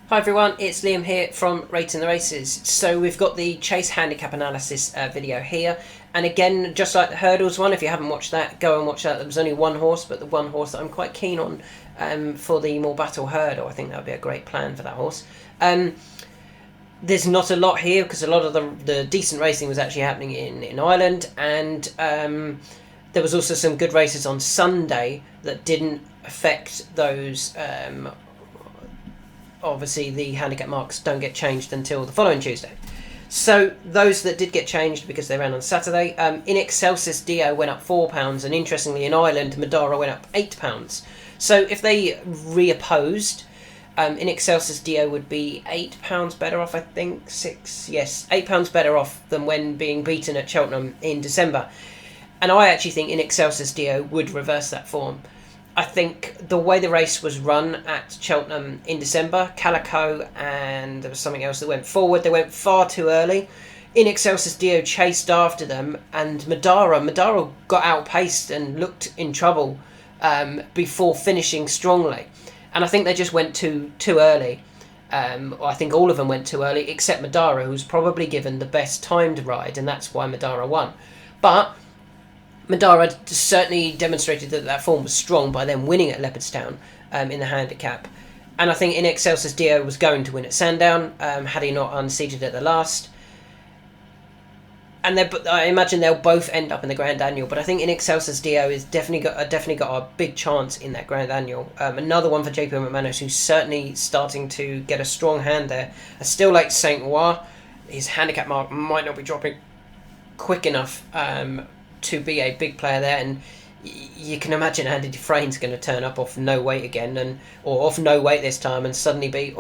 Hi everyone, it's Liam here from Rating the Races. So we've got the Chase Handicap analysis video here, and again, just like the hurdles one, if you haven't watched that, go and watch that. There was only one horse, but the one horse that I'm quite keen on for the more battle hurdle. I think that would be a great plan for that horse. There's not a lot here because a lot of the decent racing was actually happening in Ireland, and there was also some good races on Sunday that didn't affect those. Obviously the handicap marks don't get changed until the following Tuesday. So those that did get changed because they ran on Saturday, in Excelsis Dio went up £4, and interestingly in Ireland Madara went up £8. So if they reopposed, in Excelsis Dio would be £8 better off, I think. £8 better off than when being beaten at Cheltenham in December. And I actually think in Excelsis Dio would reverse that form. I think the way the race was run at Cheltenham in December, Calico and there was something else that went forward. They went far too early. In Excelsis Dio chased after them, and Madara got outpaced and looked in trouble before finishing strongly. And I think they just went too early. I think all of them went too early, except Madara, who's probably given the best timed ride, and that's why Madara won. But Madara certainly demonstrated that form was strong by them winning at Leopardstown in the handicap. And I think in Excelsis Dio was going to win at Sandown had he not unseated at the last. And I imagine they'll both end up in the Grand Annual. But I think in Excelsis Dio is definitely got a big chance in that Grand Annual. Another one for JP McManus, who's certainly starting to get a strong hand there. I still like Saint Noir. His handicap mark might not be dropping quick enough to be a big player there, and you can imagine Andy Dufresne's going to turn up off no weight again, or off no weight this time, and suddenly be,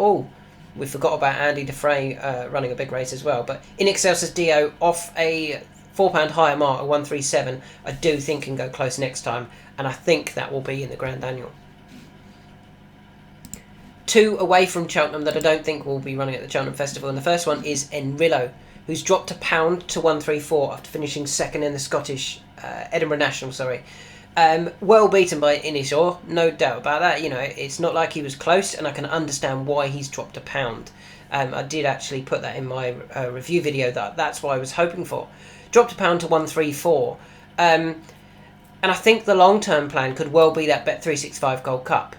we forgot about Andy Dufresne running a big race as well. But in Excelsis Dio, off a £4 higher mark at 137, I do think can go close next time, and I think that will be in the Grand Annual. Two away from Cheltenham that I don't think will be running at the Cheltenham Festival, and the first one is Enrillo, who's dropped £1 to 134 after finishing second in the Scottish Edinburgh National. Well beaten by Inisor, no doubt about that. You know, it's not like he was close, and I can understand why he's dropped £1. I did actually put that in my review video. That's what I was hoping for. Dropped £1 to 134, and I think the long-term plan could well be that Bet365 Gold Cup.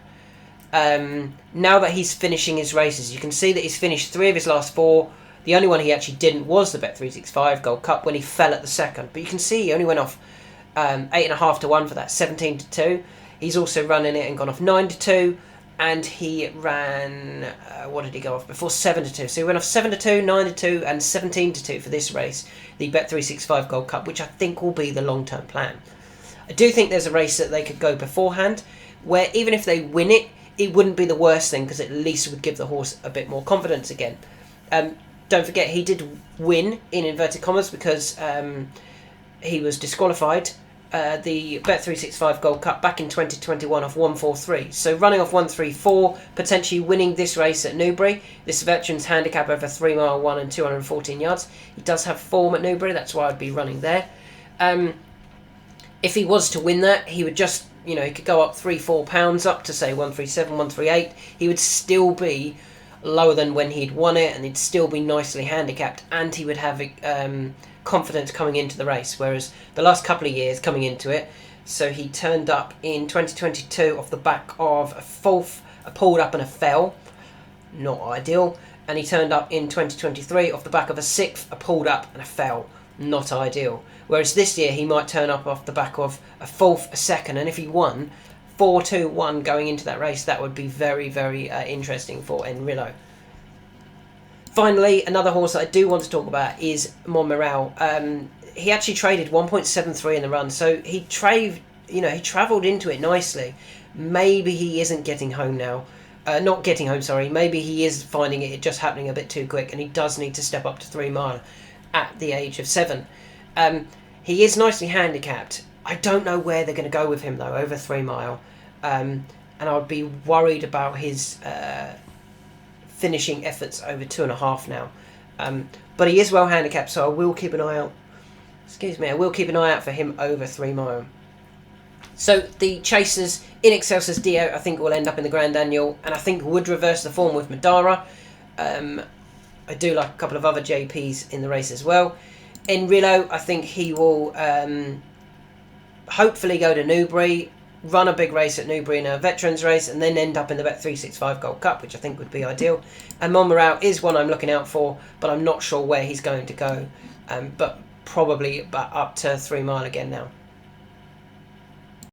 Now that he's finishing his races, you can see that he's finished 3 of his last 4. The only one he actually didn't was the Bet365 Gold Cup when he fell at the second. But you can see he only went off 8.5 to 1 for that, 17 to 2. He's also run in it and gone off 9 to 2. And he ran, what did he go off before? 7 to 2. So he went off 7 to 2, 9 to 2 and 17 to 2 for this race, the Bet365 Gold Cup, which I think will be the long-term plan. I do think there's a race that they could go beforehand, where even if they win it, it wouldn't be the worst thing, because at least it would give the horse a bit more confidence again. Don't forget, he did win, in inverted commas, because he was disqualified. The Bet365 Gold Cup back in 2021 off 143. So running off 134, potentially winning this race at Newbury. This veteran's handicap over 3 mile 1 and 214 yards. He does have form at Newbury, that's why I'd be running there. If he was to win that, he would just, he could go up £3-4 up to say 137, 138. He would still be lower than when he'd won it, and he'd still be nicely handicapped, and he would have confidence coming into the race, whereas the last couple of years coming into it, so he turned up in 2022 off the back of a fourth, a pulled up and a fell, not ideal, and he turned up in 2023 off the back of a sixth, a pulled up and a fell, not ideal, whereas this year he might turn up off the back of a fourth, a second, and if he won 4-2-1 going into that race, that would be very, very interesting for Enrillo. Finally, another horse that I do want to talk about is Montmirail. He actually traded 1.73 in the run, so he travelled into it nicely. Maybe he isn't getting home now. Not getting home, sorry. Maybe he is finding it just happening a bit too quick, and he does need to step up to 3 mile at the age of 7. He is nicely handicapped. I don't know where they're going to go with him, though, over 3 mile. And I would be worried about his finishing efforts over 2.5 now. But he is well handicapped, so I will keep an eye out. I will keep an eye out for him over 3 mile. So the chasers in Excelsis Dio, I think will end up in the Grand Annual, and I think would reverse the form with Madara. I do like a couple of other JPs in the race as well. In Rillo, I think he will hopefully go to Newbury, run a big race at Newbury in a veterans race, and then end up in the Bet365 Gold Cup, which I think would be ideal. And Monmoral is one I'm looking out for, but I'm not sure where he's going to go. But probably up to 3 Mile again now.